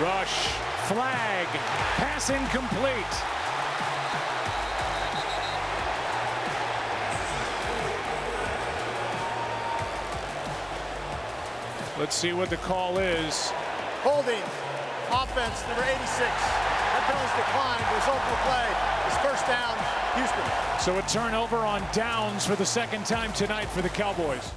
Rush, flag, pass incomplete. Let's see what the call is. Holding, offense, number 86. That penalty's declined. The result of the play is first down, Houston. So a turnover on downs for the second time tonight for the Cowboys.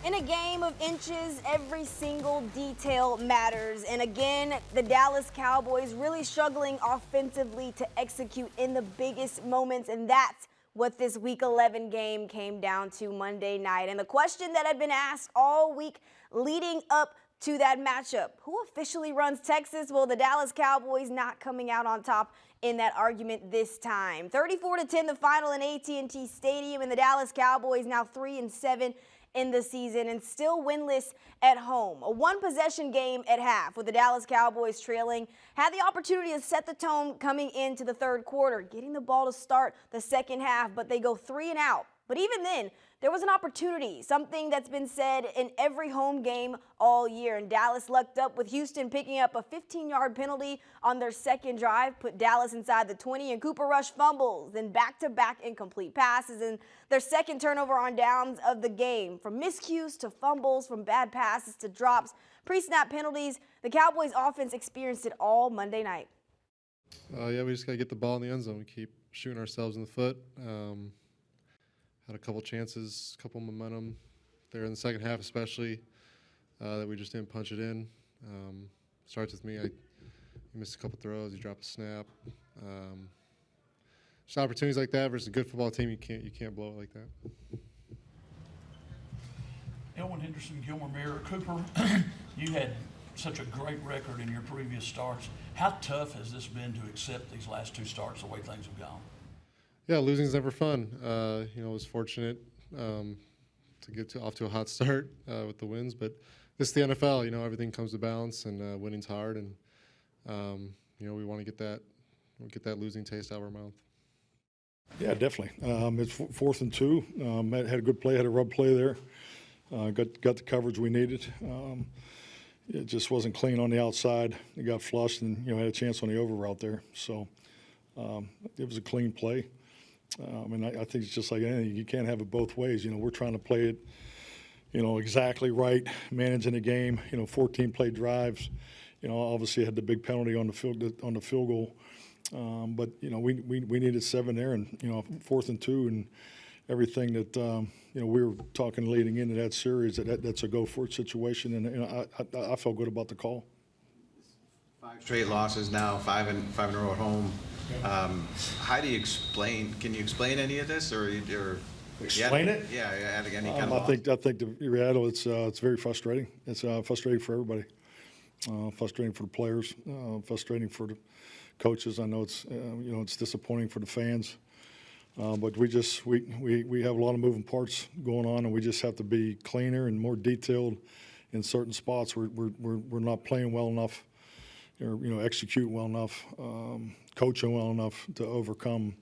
In a game of inches, every single detail matters. And again, the Dallas Cowboys really struggling offensively to execute in the biggest moments. And that's what this Week 11 game came down to Monday night. And the question that had been asked all week leading up to that matchup, who officially runs Texas? Well, the Dallas Cowboys not coming out on top in that argument this time. 34-10 the final in AT&T Stadium, and the Dallas Cowboys now 3-7 in the season and still winless at home. A one-possession game at half with the Dallas Cowboys trailing. Had the opportunity to set the tone coming into the third quarter, getting the ball to start the second half, but they go 3 and out. But even then, there was an opportunity, something that's been said in every home game all year. And Dallas lucked up with Houston picking up a 15-yard penalty on their second drive, put Dallas inside the 20, and Cooper Rush fumbles, then back-to-back incomplete passes, and their second turnover on downs of the game. From miscues to fumbles, from bad passes to drops, pre-snap penalties, the Cowboys offense experienced it all Monday night. Yeah, we just got to get the ball in the end zone. We keep shooting ourselves in the foot. Had a couple chances, a couple momentum there in the second half especially, that we just didn't punch it in. Starts with me. He missed a couple throws. He dropped a snap. Just opportunities like that versus a good football team, you can't blow it like that. Elwin Henderson, Gilmore Mirror, Cooper, you had such a great record in your previous starts. How tough has this been to accept these last 2 starts the way things have gone? Yeah, losing's never fun. I was fortunate to get off to a hot start with the wins, but this is the NFL. Everything comes to balance, and winning's hard, and we want to get that losing taste out of our mouth. Yeah, definitely. It's 4th and 2. Matt had a good play, had a rub play there. Got the coverage we needed. It just wasn't clean on the outside. It got flushed, and had a chance on the over route there. So it was a clean play. I think it's just like anything. You can't have it both ways. We're trying to play it, exactly right, managing the game. 14 play drives. Obviously had the big penalty on the field goal, but we needed 7 there, and 4th and 2, and everything that we were talking leading into that series. That's a go for it situation, and I felt good about the call. 5 straight losses now, 5 in a row at home. How do you explain? Can you explain any of this, or explain it? Yeah, any kind of. I think the reality it's very frustrating. It's frustrating for everybody. Frustrating for the players. Frustrating for the coaches. I know it's it's disappointing for the fans. But we have a lot of moving parts going on, and we just have to be cleaner and more detailed in certain spots. We're not playing well enough, or execute well enough, coaching well enough to overcome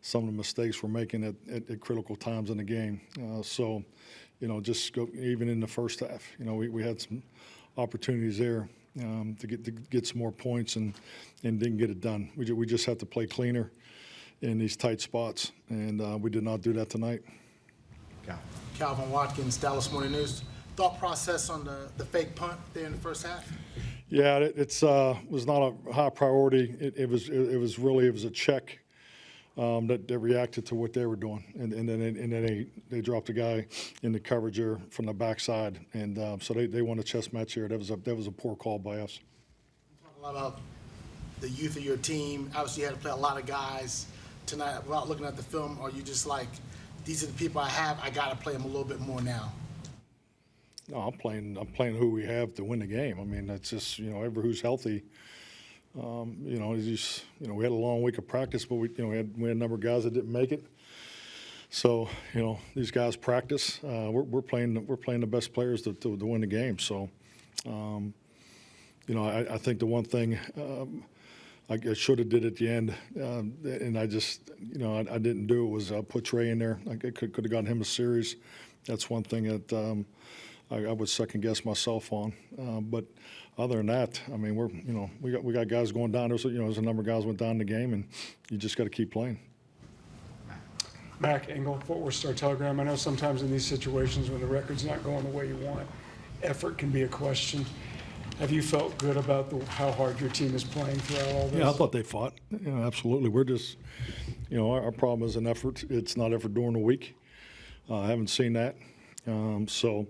some of the mistakes we're making at critical times in the game. So, just go even in the first half. We had some opportunities there to get some more points and didn't get it done. We just have to play cleaner in these tight spots, and we did not do that tonight. Calvin Watkins, Dallas Morning News. Thought process on the fake punt there in the first half? Yeah, it was not a high priority. It was a check that reacted to what they were doing, and then they dropped a guy in the coverage there from the backside, and so they won a chess match here. That was a poor call by us. You talk a lot about the youth of your team. Obviously, you had to play a lot of guys tonight. Without looking at the film, are you just like, these are the people I have, I got to play them a little bit more now? No, I'm playing who we have to win the game. That's just every who's healthy. We had a long week of practice, but we had a number of guys that didn't make it. So these guys practice. We're playing the best players to win the game. So I think the one thing I should have did at the end, and I just I didn't do it, was put Trey in there. I could have gotten him a series. That's one thing that I would second guess myself on. But other than that, I mean, we got guys going down. There's a number of guys went down in the game, and you just got to keep playing. Mac Engel, Fort Worth Star-Telegram. I know sometimes in these situations when the record's not going the way you want, effort can be a question. Have you felt good about how hard your team is playing throughout all this? Yeah, I thought they fought. Absolutely. We're just, our problem is an effort. It's not effort during the week. I haven't seen that. So,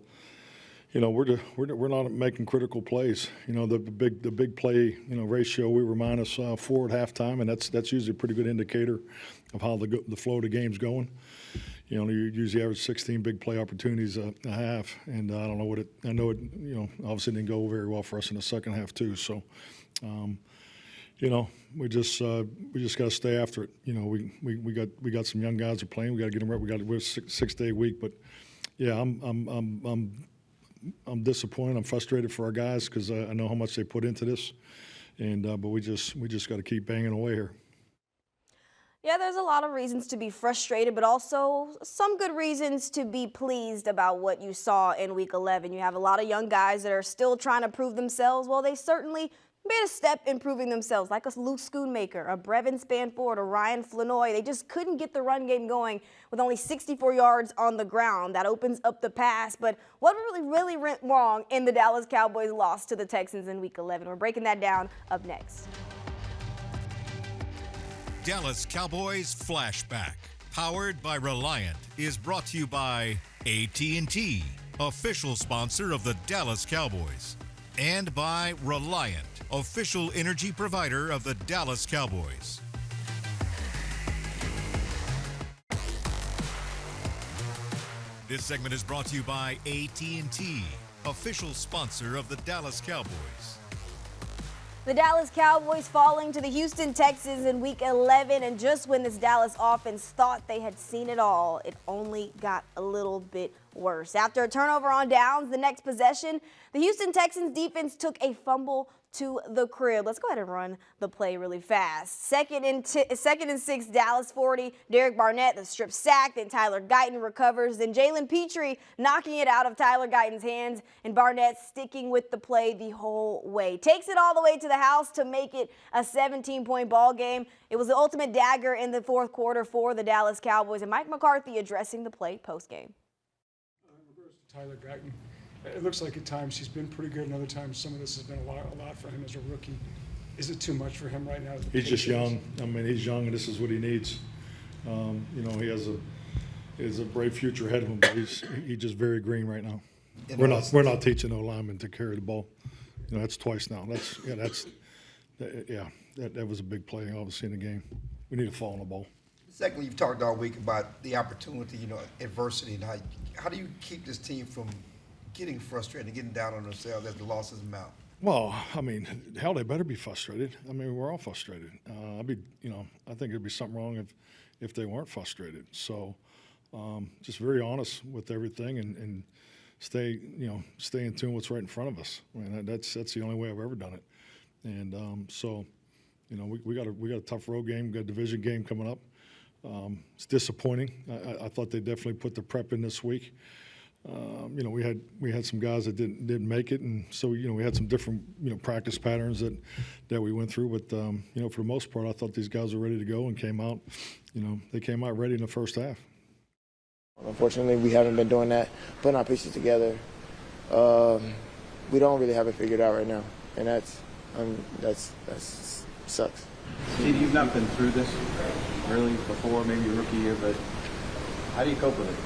we're not making critical plays. The big play, ratio. We were -4 at halftime, and that's usually a pretty good indicator of how the flow of the game's going. You usually average 16 big play opportunities a half, and I don't know what it. I know it. Obviously didn't go very well for us in the second half too. So, we just got to stay after it. We got some young guys that are playing. We got to get them right. We're a 6-day week, but yeah, I'm disappointed. I'm frustrated for our guys because I know how much they put into this, and but we just got to keep banging away here. Yeah, there's a lot of reasons to be frustrated, but also some good reasons to be pleased about what you saw in Week 11. You have a lot of young guys that are still trying to prove themselves. Well, they certainly made a step in proving themselves, like a Luke Schoonmaker, a Brevin Spanford, a Ryan Flanoy. They just couldn't get the run game going with only 64 yards on the ground. That opens up the pass. But what really went wrong in the Dallas Cowboys loss to the Texans in Week 11? We're breaking that down up next. Dallas Cowboys Flashback, powered by Reliant, is brought to you by AT&T, official sponsor of the Dallas Cowboys, and by Reliant, official energy provider of the Dallas Cowboys. This segment is brought to you by AT&T, official sponsor of the Dallas Cowboys. The Dallas Cowboys falling to the Houston Texans in Week 11, and just when this Dallas offense thought they had seen it all, it only got a little bit worse. After a turnover on downs, the next possession, the Houston Texans defense took a fumble to the crib. Let's go ahead and run the play really fast. Second and 6, Dallas 40. Derek Barnett, the strip sack. Then Tyler Guyton recovers. Then Jalen Petrie knocking it out of Tyler Guyton's hands. And Barnett sticking with the play the whole way. Takes it all the way to the house to make it a 17-point ball game. It was the ultimate dagger in the fourth quarter for the Dallas Cowboys. And Mike McCarthy addressing the play post-game. Tyler Guyton. It looks like at times he's been pretty good, and other times some of this has been a lot for him as a rookie. Is it too much for him right now? He's just young. I mean, he's young, and this is what he needs. He has a bright future ahead of him, but he's just very green right now. We're not teaching no linemen to carry the ball. That's twice now. That was a big play, obviously, in the game. We need to fall on the ball. Secondly, you've talked all week about the opportunity, adversity, and how do you keep this team from getting frustrated and getting down on themselves as the losses mount? Well, I mean, hell, they better be frustrated. I mean, we're all frustrated. I think it'd be something wrong if they weren't frustrated. So, just very honest with everything and stay in tune with what's right in front of us. I mean, that's the only way I've ever done it. And we got a tough road game. We got a division game coming up. It's disappointing. I thought they definitely put the prep in this week. We had some guys that didn't make it, and so we had some different practice patterns that we went through. But for the most part, I thought these guys were ready to go and came out. They came out ready in the first half. Unfortunately, we haven't been doing that, putting our pieces together. We don't really have it figured out right now, and that's sucks. Steve, you've not been through this really before, maybe your rookie year, but how do you cope with it?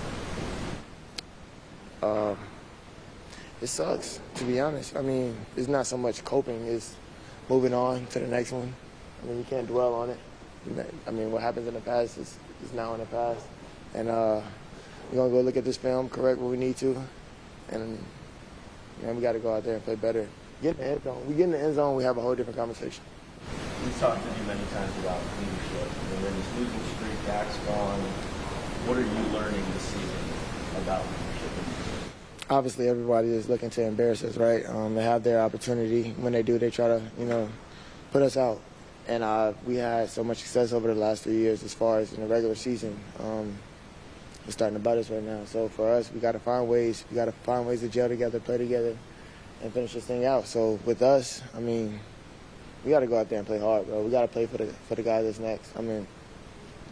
It sucks, to be honest. I mean, it's not so much coping, it's moving on to the next one. I mean, you can't dwell on it. I mean, what happens in the past is now in the past. And we're going to go look at this film, correct what we need to, and we got to go out there and play better. Get in the end zone. We get in the end zone, we have a whole different conversation. We've talked to you many times about leadership. We're in this losing streak, Dak's gone. What are you learning this season about leadership? Obviously, everybody is looking to embarrass us, right? They have their opportunity. When they do, they try to, put us out. And we had so much success over the last 3 years as far as in the regular season. it's starting to bite us right now. So for us, we got to find ways. We got to find ways to gel together, play together, and finish this thing out. So with us, I mean, we got to go out there and play hard, bro. We got to play for the guy that's next. I mean,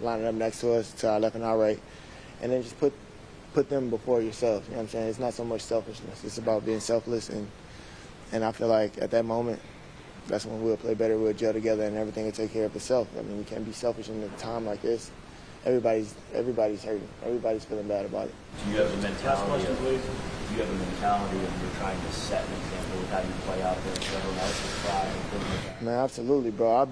lining up next to us, to our left and our right, and then just put them before yourself. You know what I'm saying? It's not so much selfishness. It's about being selfless, and I feel like at that moment, that's when we'll play better, we'll gel together, and everything will take care of itself. I mean, we can't be selfish in a time like this. Everybody's hurting. Everybody's feeling bad about it. Do you have the mentality of you're trying to set an example with how you play out there so everyone else is trying and things like that? Man, absolutely, bro.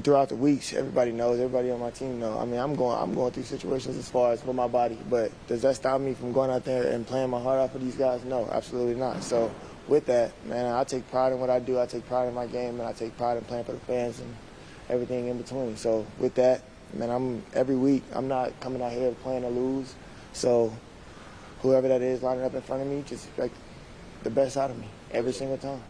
Throughout the weeks, everybody knows, everybody on my team knows. I mean, I'm going through situations as far as with my body, but does that stop me from going out there and playing my heart out for these guys? No, absolutely not. So with that, man, I take pride in what I do. I take pride in my game, and I take pride in playing for the fans and everything in between. So with that, man, every week, I'm not coming out here playing to lose. So whoever that is lining up in front of me, just expect the best out of me every single time.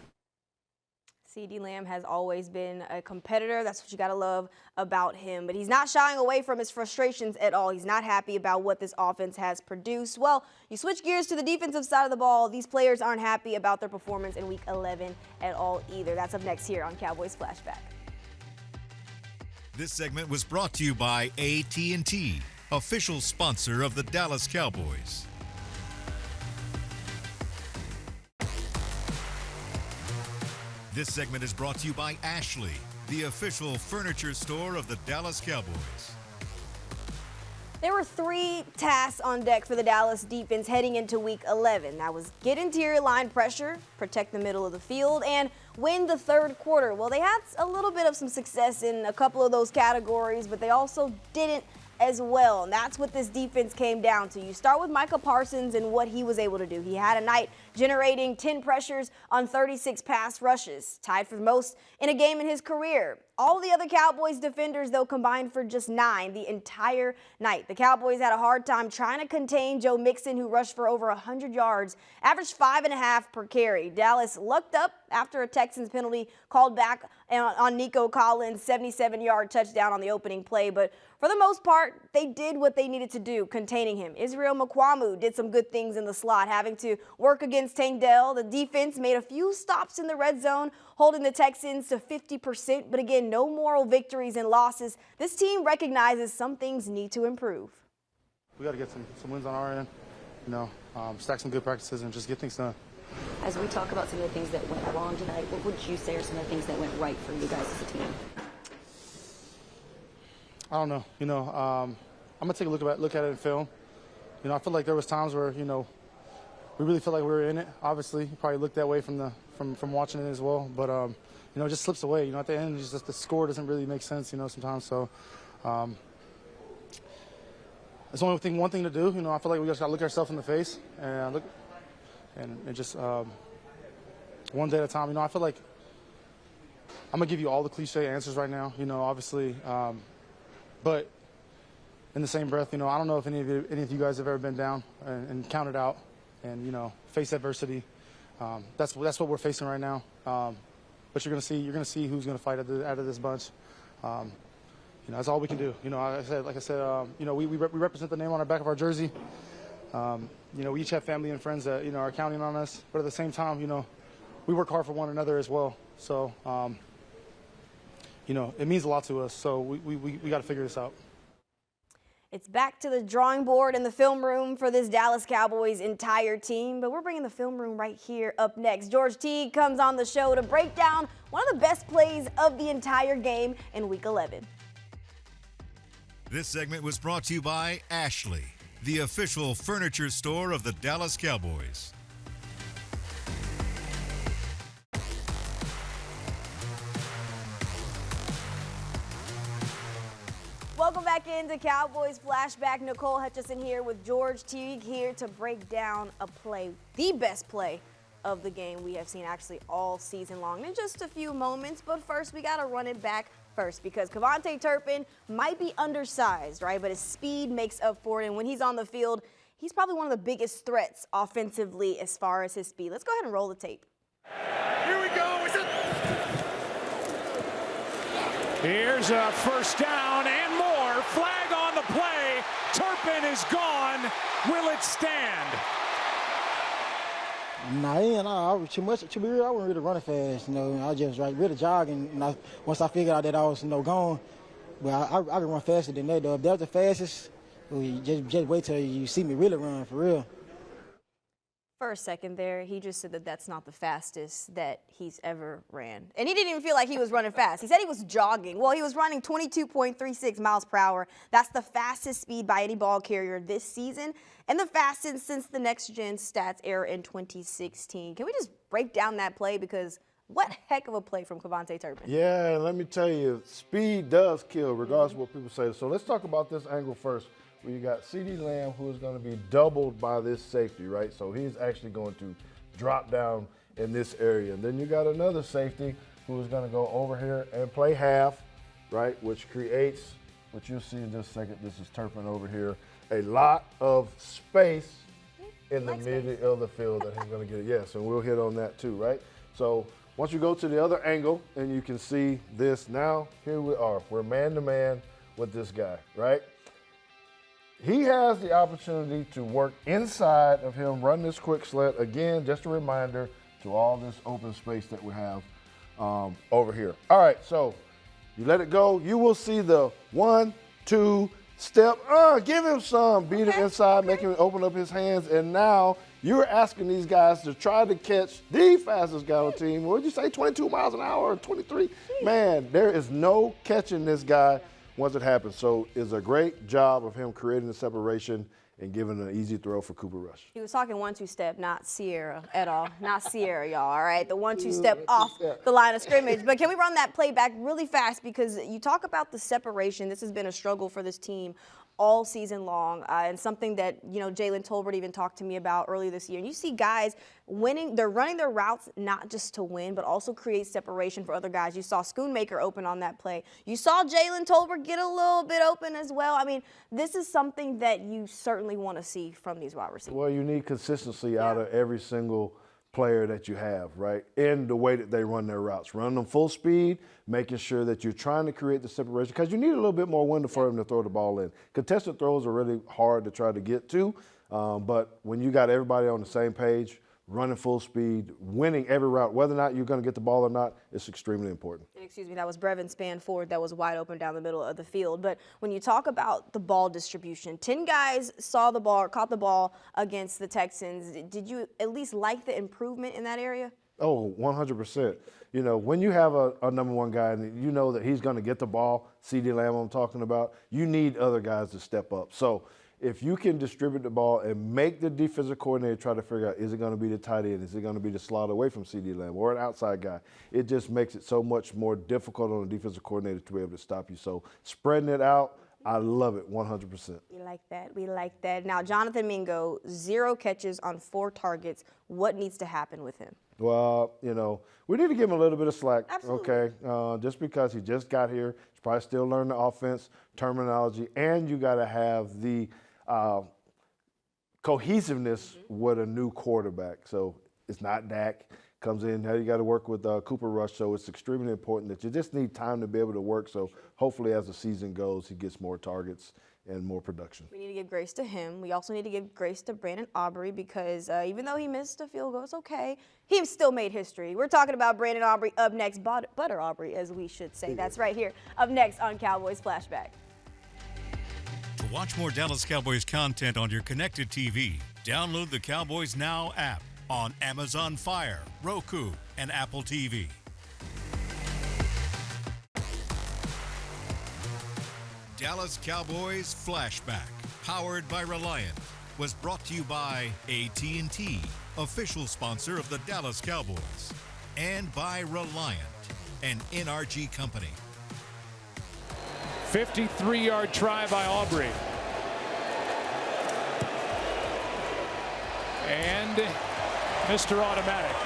CeeDee Lamb has always been a competitor. That's what you got to love about him. But he's not shying away from his frustrations at all. He's not happy about what this offense has produced. Well, you switch gears to the defensive side of the ball. These players aren't happy about their performance in Week 11 at all either. That's up next here on Cowboys Flashback. This segment was brought to you by AT&T, official sponsor of the Dallas Cowboys. This segment is brought to you by Ashley, the official furniture store of the Dallas Cowboys. There were 3 tasks on deck for the Dallas defense heading into Week 11. That was get interior line pressure, protect the middle of the field, and win the third quarter. Well, they had a little bit of some success in a couple of those categories, but they also didn't as well, and that's what this defense came down to. You start with Micah Parsons and what he was able to do. He had a night generating 10 pressures on 36 pass rushes, tied for the most in a game in his career. All the other Cowboys defenders, though, combined for just 9 the entire night. The Cowboys had a hard time trying to contain Joe Mixon, who rushed for over 100 yards, averaged 5.5 per carry. Dallas lucked up after a Texans penalty called back on Nico Collins' 77-yard touchdown on the opening play, but for the most part, they did what they needed to do, containing him. Israel Mukuamu did some good things in the slot, having to work against Tank Dell. The defense made a few stops in the red zone, holding the Texans to 50%, but again, no moral victories and losses. This team recognizes some things need to improve. We got to get some wins on our end, stack some good practices and just get things done. As we talk about some of the things that went wrong tonight, what would you say are some of the things that went right for you guys as a team? I don't know. I'm gonna take a look at it in film. I feel like there was times where we really felt like we were in it. Obviously, you probably looked that way from watching it as well. But it just slips away. At the end, just the score doesn't really make sense. Sometimes. So it's only one thing to do. I feel like we just gotta look ourselves in the face and just one day at a time. I feel like I'm gonna give you all the cliche answers right now. Obviously. But in the same breath, I don't know if any of you guys have ever been down and counted out and, face adversity. That's what we're facing right now. But you're gonna see who's gonna fight out of this bunch. That's all we can do. Like I said, we represent the name on the back of our jersey. We each have family and friends that, are counting on us. But at the same time, we work hard for one another as well. So, it means a lot to us, so we got to figure this out. It's back to the drawing board in the film room for this Dallas Cowboys entire team, but we're bringing the film room right here up next. George Teague comes on the show to break down one of the best plays of the entire game in Week 11. This segment was brought to you by Ashley, the official furniture store of the Dallas Cowboys. Welcome back into Cowboys Flashback. Nicole Hutchison here with George Teague here to break down a play, the best play of the game we have seen actually all season long in just a few moments. But first, we got to run it back first because Kevontae Turpin might be undersized, right? But his speed makes up for it. And when he's on the field, he's probably one of the biggest threats offensively as far as his speed. Let's go ahead and roll the tape. Here we go. Here's a first down and more. Flag on on the play. Turpin is gone. Will it stand? Nah, I was too much. To be real, I wasn't really running fast. I was just really jogging. And once I figured out that I was gone, well, I can run faster than that. Though if that was the fastest, well, just wait till you see me really run for real. For a second there, he just said that that's not the fastest that he's ever ran. And he didn't even feel like he was running fast. He said he was jogging. Well, he was running 22.36 miles per hour. That's the fastest speed by any ball carrier this season and the fastest since the next-gen stats era in 2016. Can we just break down that play? Because what heck of a play from Kevontae Turpin. Yeah, let me tell you, speed does kill, regardless of what people say. So let's talk about this angle first. Where you got CeeDee Lamb, who is going to be doubled by this safety, right? So he's actually going to drop down in this area. And then you got another safety who is going to go over here and play half, right? Which creates, what you'll see in just a second, this is Turpin over here, a lot of space in the middle of the field that he's going to get it. Yes, and we'll hit on that too, right? So once you go to the other angle and you can see this now, here we are. We're man-to-man with this guy, right? He has the opportunity to work inside of him, run this quick slant. Again, just a reminder to all this open space that we have over here. All right, so you let it go. You will see the 1-2 step. Give him some. Beat him inside, make him open up his hands. And now you're asking these guys to try to catch the fastest guy on the team. What did you say, 22 miles an hour or 23? Man, there is no catching this guy once it happens. So it's a great job of him creating the separation and giving an easy throw for Cooper Rush. He was talking 1-2 step, not Sierra at all. Not Sierra, y'all, all right? The 1-2 step off the line of scrimmage. But can we run that play back really fast? Because you talk about the separation. This has been a struggle for this team all season long, and something that, Jalen Tolbert even talked to me about earlier this year. And you see guys winning, they're running their routes not just to win, but also create separation for other guys. You saw Schoonmaker open on that play. You saw Jalen Tolbert get a little bit open as well. I mean, this is something that you certainly want to see from these wide receivers. Well, you need consistency out of every single player that you have, right, in the way that they run their routes. Run them full speed, making sure that you're trying to create the separation, because you need a little bit more window for them to throw the ball in. Contested throws are really hard to try to get to, but when you got everybody on the same page, running full speed, winning every route, whether or not you're going to get the ball or not, it's extremely important. Excuse me, that was Brevin Spanford that was wide open down the middle of the field. But when you talk about the ball distribution, 10 guys saw the ball, caught the ball against the Texans. Did you at least like the improvement in that area? Oh, 100%. When you have a number one guy and you know that he's going to get the ball, CeeDee Lamb I'm talking about, you need other guys to step up. So if you can distribute the ball and make the defensive coordinator try to figure out, is it going to be the tight end? Is it going to be the slot away from CeeDee Lamb or an outside guy? It just makes it so much more difficult on the defensive coordinator to be able to stop you. So spreading it out, I love it 100%. We like that. We like that. Now, Jonathan Mingo, 0 catches on 4 targets. What needs to happen with him? Well, we need to give him a little bit of slack, Absolutely. okay? Just because he just got here, he's probably still learning the offense, terminology, and you got to have the cohesiveness with a new quarterback. So it's not Dak. Comes in, now you got to work with Cooper Rush, so it's extremely important that you just need time to be able to work. So hopefully as the season goes, he gets more targets and more production. We need to give grace to him. We also need to give grace to Brandon Aubrey because even though he missed a field goal, it's okay. He still made history. We're talking about Brandon Aubrey up next, Butter Aubrey, as we should say. That's right here, up next on Cowboys Flashback. To watch more Dallas Cowboys content on your connected TV, download the Cowboys Now app on Amazon Fire, Roku, and Apple TV. Dallas Cowboys Flashback, powered by Reliant, was brought to you by AT&T, official sponsor of the Dallas Cowboys, and by Reliant, an NRG company. 53-yard try by Aubrey. And Mr. Automatic.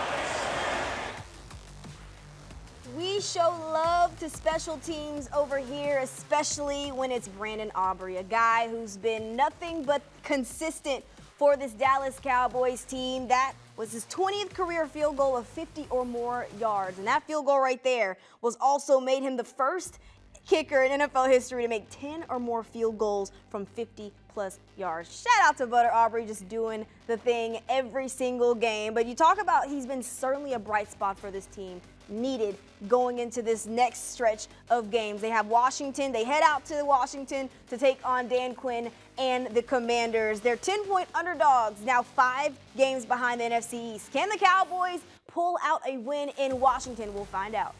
We show love to special teams over here, especially when it's Brandon Aubrey, a guy who's been nothing but consistent for this Dallas Cowboys team. That was his 20th career field goal of 50 or more yards. And that field goal right there was also made him the first kicker in NFL history to make 10 or more field goals from 50-plus yards. Shout out to Butter Aubrey, just doing the thing every single game. But you talk about he's been certainly a bright spot for this team, needed going into this next stretch of games. They have Washington. They head out to Washington to take on Dan Quinn and the Commanders. They're 10-point underdogs, now 5 games behind the NFC East. Can the Cowboys pull out a win in Washington? We'll find out.